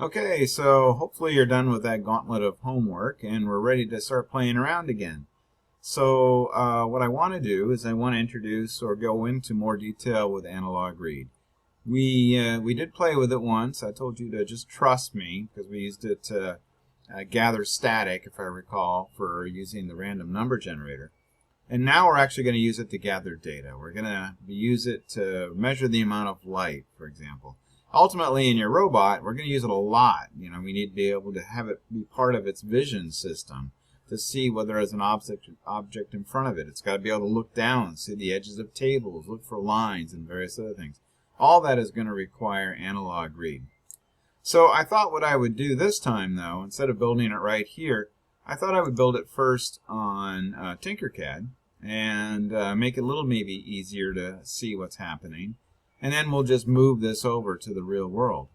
Okay, so hopefully you're done with that gauntlet of homework and we're ready to start playing around again. So what I want to do is I want to introduce or go into more detail with analog read. We did play with it once. I told you to just trust me because we used it to gather static, if I recall, for using the random number generator. And now we're actually going to use it to gather data. We're going to use it to measure the amount of light, for example. Ultimately, in your robot, we're going to use it a lot. You know, we need to be able to have it be part of its vision system to see whether there's an object in front of it. It's got to be able to look down, see the edges of tables, look for lines, and various other things. All that is going to require analog read. So I thought what I would do this time, though, instead of building it right here, I thought I would build it first on Tinkercad and make it a little maybe easier to see what's happening. And then we'll just move this over to the real world.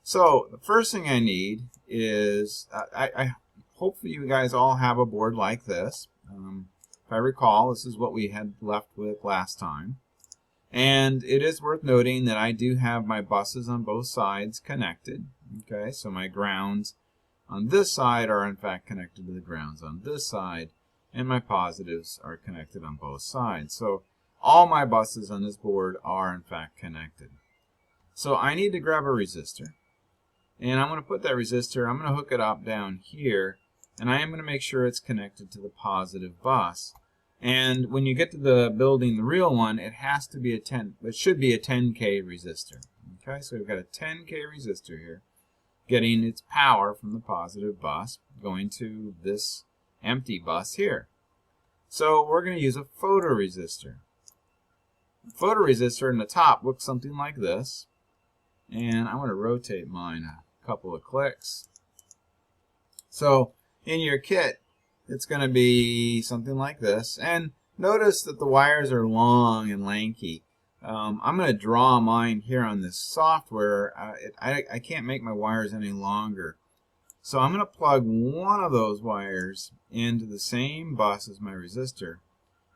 So the first thing I need is, I hopefully you guys all have a board like this. If I recall, this is what we had left with last time. And it is worth noting that I do have my buses on both sides connected. Okay, so my grounds on this side are in fact connected to the grounds on this side, and my positives are connected on both sides. So all my buses on this board are in fact connected. So I need to grab a resistor, and I'm going to put that resistor, I'm going to hook it up down here, and I am going to make sure it's connected to the positive bus. And when you get to the building the real one, it has to be it should be a 10K resistor. Okay, so we've got a 10K resistor here getting its power from the positive bus going to this empty bus here. So we're going to use a photoresistor. Photoresistor in the top looks something like this, and I want to rotate mine a couple of clicks. So in your kit it's going to be something like this, and notice that the wires are long and lanky. I'm going to draw mine here on this software. I can't make my wires any longer, so I'm going to plug one of those wires into the same bus as my resistor.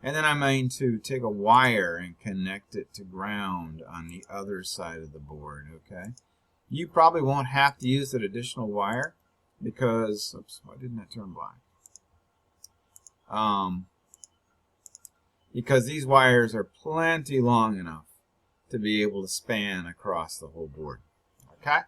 And then I'm going to take a wire and connect it to ground on the other side of the board, okay? You probably won't have to use that additional wire because, oops, why didn't I turn black? Because these wires are plenty long enough to be able to span across the whole board, okay?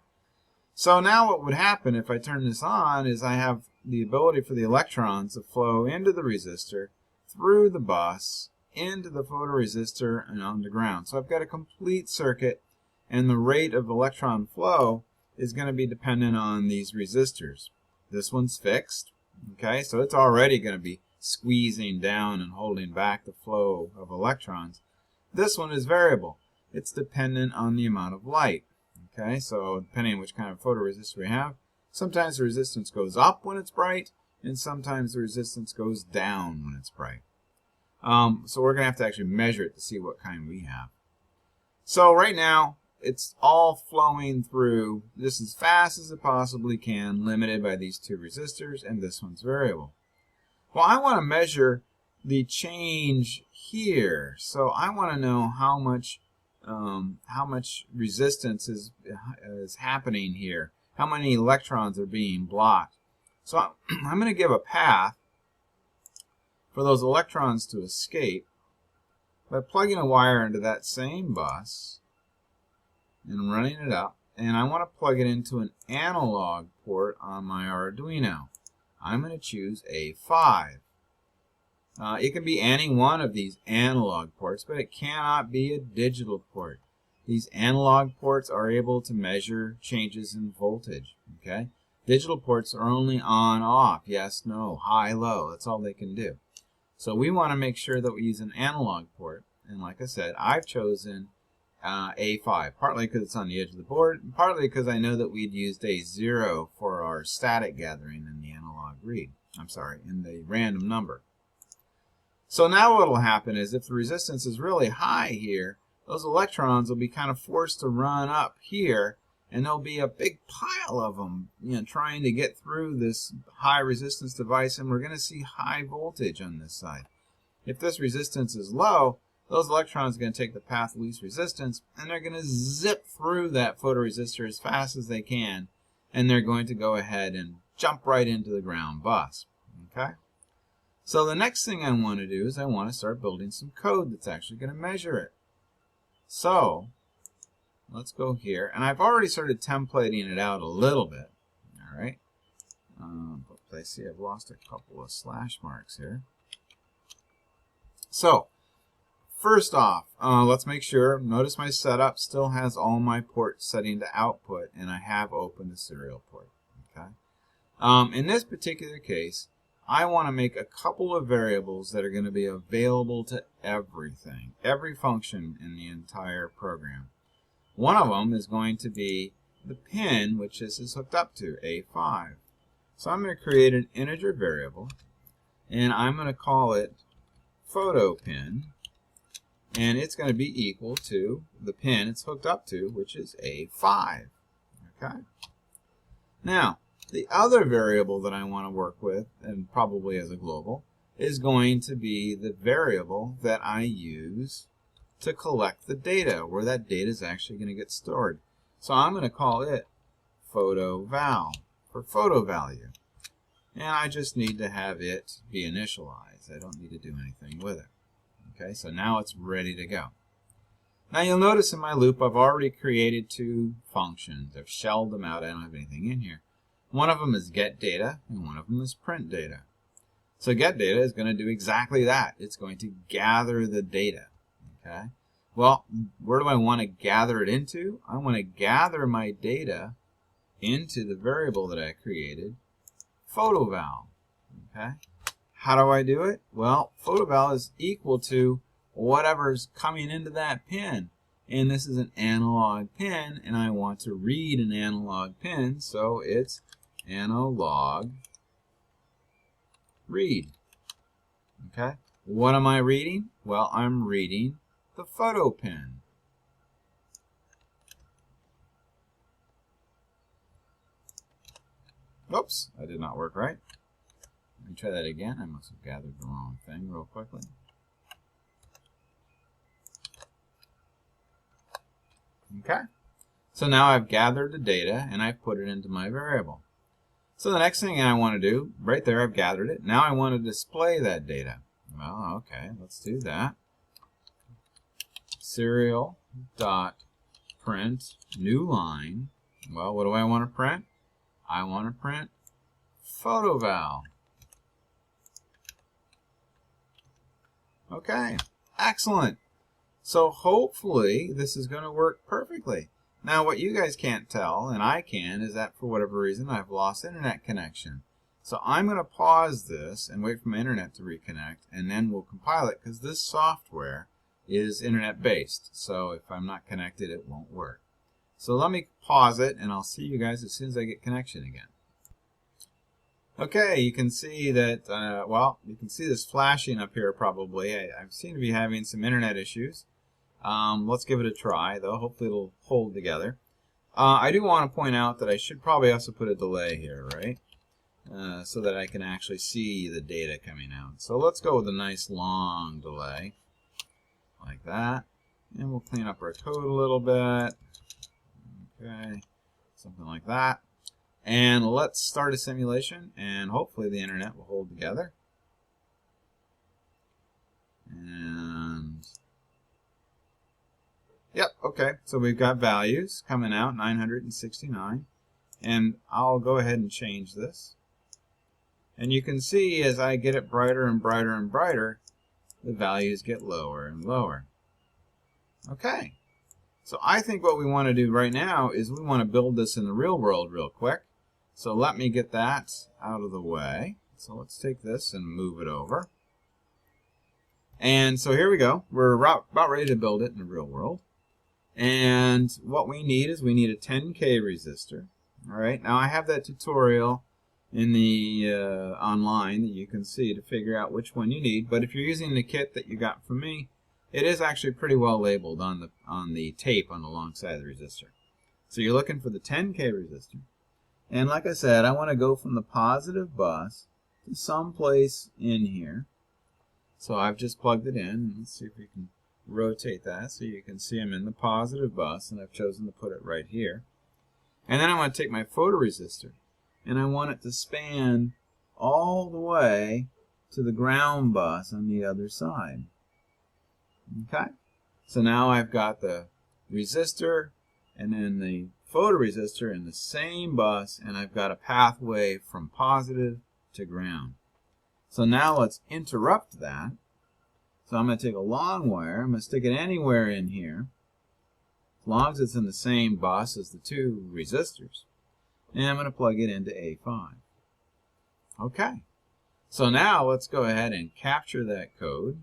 So now what would happen if I turn this on is I have the ability for the electrons to flow into the resistor, through the bus, into the photoresistor, and on the ground. So I've got a complete circuit, and the rate of electron flow is going to be dependent on these resistors. This one's fixed, okay, so it's already going to be squeezing down and holding back the flow of electrons. This one is variable. It's dependent on the amount of light, okay, so depending on which kind of photoresistor we have, sometimes the resistance goes up when it's bright, and sometimes the resistance goes down when it's bright. So we're going to have to actually measure it to see what kind we have. So right now, it's all flowing through just as fast as it possibly can, limited by these two resistors, and this one's variable. Well, I want to measure the change here. So I want to know how much resistance is happening here, how many electrons are being blocked. So I'm going to give a path for those electrons to escape by plugging a wire into that same bus and running it up. And I want to plug it into an analog port on my Arduino. I'm going to choose A5. It can be any one of these analog ports, but it cannot be a digital port. These analog ports are able to measure changes in voltage, okay? Digital ports are only on, off, yes, no, high, low. That's all they can do. So we want to make sure that we use an analog port. And like I said, I've chosen A5, partly because it's on the edge of the board, and partly because I know that we'd used A0 for our static gathering in the analog read. I'm sorry, in the random number. So now what will happen is if the resistance is really high here, those electrons will be kind of forced to run up here, and there'll be a big pile of them, you know, trying to get through this high resistance device, and we're going to see high voltage on this side. If this resistance is low, those electrons are going to take the path of least resistance, and they're going to zip through that photoresistor as fast as they can and they're going to go ahead and jump right into the ground bus. Okay? So the next thing I want to do is I want to start building some code that's actually going to measure it. So let's go here, and I've already started templating it out a little bit. All right. I see I've lost a couple of slash marks here. So first off, let's make sure, notice my setup still has all my ports setting to output, and I have opened the serial port. Okay. In this particular case, I want to make a couple of variables that are going to be available to everything, every function in the entire program. One of them is going to be the pin, which this is hooked up to, A5. So I'm going to create an integer variable, and I'm going to call it photo pin, and it's going to be equal to the pin it's hooked up to, which is A5. Okay. Now, the other variable that I want to work with, and probably as a global, is going to be the variable that I use to collect the data, where that data is actually going to get stored. So I'm going to call it photo val for photo value. And I just need to have it be initialized. I don't need to do anything with it. Okay, so now it's ready to go. Now you'll notice in my loop I've already created two functions. I've shelled them out. I don't have anything in here. One of them is get data, and one of them is print data. So get data is going to do exactly that. It's going to gather the data. Okay. Well, where do I want to gather it into? I want to gather my data into the variable that I created, photoval. Okay. How do I do it? Well, photoval is equal to whatever's coming into that pin. And this is an analog pin, and I want to read an analog pin, so it's analog read. Okay. What am I reading? Well, I'm reading the photo pin. Oops, that did not work right. Let me try that again. I must have gathered the wrong thing real quickly. Okay. So now I've gathered the data and I've put it into my variable. So the next thing I want to do, right there I've gathered it. Now I want to display that data. Well, okay, let's do that. Serial dot print new line. Well, what do I want to print? I want to print photoval. Okay, excellent. So hopefully this is going to work perfectly. Now what you guys can't tell, and I can, is that for whatever reason I've lost internet connection. So I'm going to pause this and wait for my internet to reconnect, and then we'll compile it, because this software is internet based. So if I'm not connected, it won't work. So let me pause it, and I'll see you guys as soon as I get connection again. Okay, you can see that, well, you can see this flashing up here probably. I seem to be having some internet issues. Let's give it a try, though. Hopefully it'll hold together. I do want to point out that I should probably also put a delay here, right? So that I can actually see the data coming out. So let's go with a nice long delay, like that. And we'll clean up our code a little bit. Okay, something like that. And let's start a simulation, and hopefully the internet will hold together. And yep, okay, so we've got values coming out, 969. And I'll go ahead and change this. And you can see as I get it brighter and brighter and brighter, the values get lower and lower. Okay, so I think what we want to do right now is we want to build this in the real world real quick. So let me get that out of the way. So let's take this and move it over. And so here we go. We're about ready to build it in the real world. And what we need is we need a 10K resistor. All right. Now I have that tutorial in the online that you can see to figure out which one you need. But if you're using the kit that you got from me, it is actually pretty well labeled on the tape on the long side of the resistor. So you're looking for the 10K resistor. And like I said, I want to go from the positive bus to someplace in here. So I've just plugged it in. Let's see if we can rotate that so you can see I'm in the positive bus, and I've chosen to put it right here. And then I want to take my photoresistor, and I want it to span all the way to the ground bus on the other side. Okay? So now I've got the resistor and then the photoresistor in the same bus, and I've got a pathway from positive to ground. So now let's interrupt that. So I'm going to take a long wire. I'm going to stick it anywhere in here, as long as it's in the same bus as the two resistors. And I'm going to plug it into A5. Okay. So now let's go ahead and capture that code.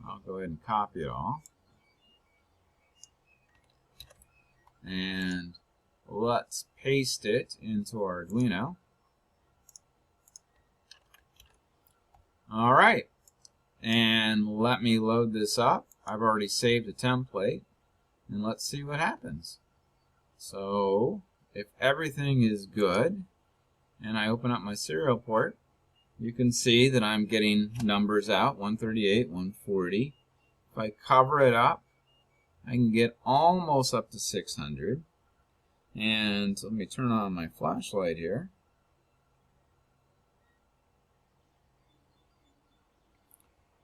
I'll go ahead and copy it all. And let's paste it into our Arduino. All right. And let me load this up. I've already saved a template. And let's see what happens. So, if everything is good, and I open up my serial port, you can see that I'm getting numbers out, 138, 140. If I cover it up, I can get almost up to 600. And let me turn on my flashlight here.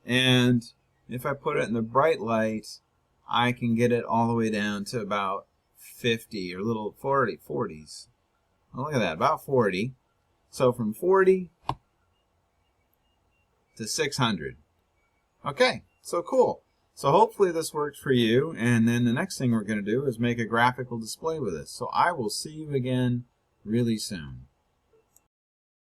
And if I put it in the bright light, I can get it all the way down to about 50 or little 40s. Oh, look at that, about 40. So from 40 to 600. Okay, so cool. So hopefully this worked for you, and then the next thing we're going to do is make a graphical display with this. So I will see you again really soon.